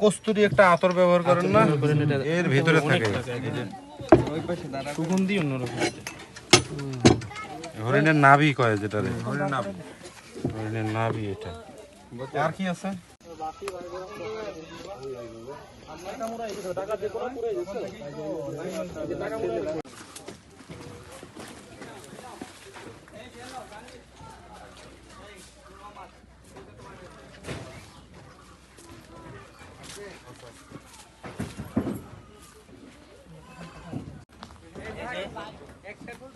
কস্তুরি একটা আতর ব্যবহার করেন না, এর ভিতরে থাকে সুগন্ধি অন্যরকম। হরিণের নাভি কয় যেটা, হরিণের নাভি এটা। আর কি আছে?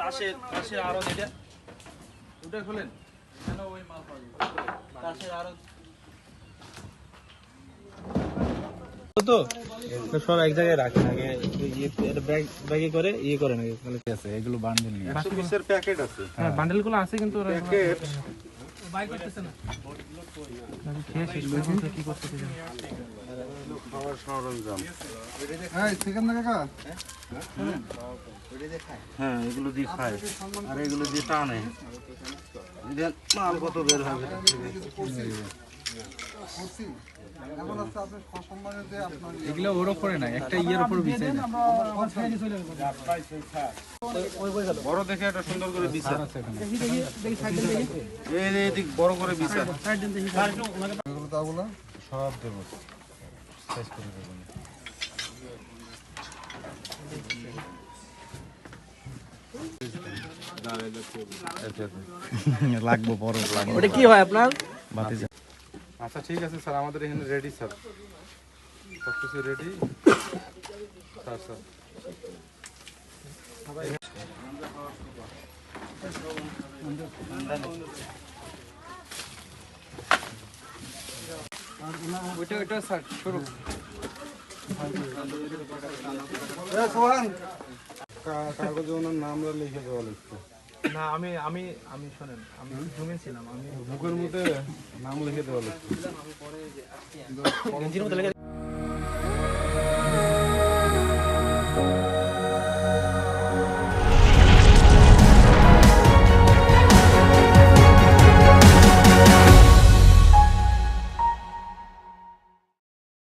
তাসের আরো যেটা ওটা খোলেন কেন ওই মাল পাওয়া যাবে তাসের আরো তো সব এক জায়গায় রাখেন আগে, এটা ব্যাগে করে ইয়ে করেন আগে, তাহলে কি আছে এগুলো বান্ডেল নিয়ে 120 এর প্যাকেট আছে। হ্যাঁ বান্ডেলগুলো আছে কিন্তু প্যাকেট বাই করতেছে না, খেয়ে শেষ করতে কি করতে দিবেন খাবার সরঞ্জাম। হ্যাঁ সেখান থেকে কাকা হ্যাঁ এগুলো দিয়ে খায় আর এগুলো দিয়ে টানে, মাল কত বের হবে। এখন আছে আপনার সম্মানের যে আপনার এগুলো ওর উপরে না, একটা ইয়ের উপর বিছায় না। বড় দেখে একটা সুন্দর করে বিছা, এদিক বড় করে বিছা তাগুলো সব দেবো, সাইজ করে দেবো। লাগবে বড় লাগবে। ওটা কি হয় আপনার? আচ্ছা ঠিক আছে স্যার, আমাদের এখানে রেডি স্যার, সব কিছু রেডি স্যার। স্যার ওটা স্যার শুরু কাগজে ওনার নামটা লিখে দেওয়া লিখতে না, আমি শোনেন, আমি জুমে ছিলাম, আমি বুকের মধ্যে নাম লিখে দেওয়া লিখতে।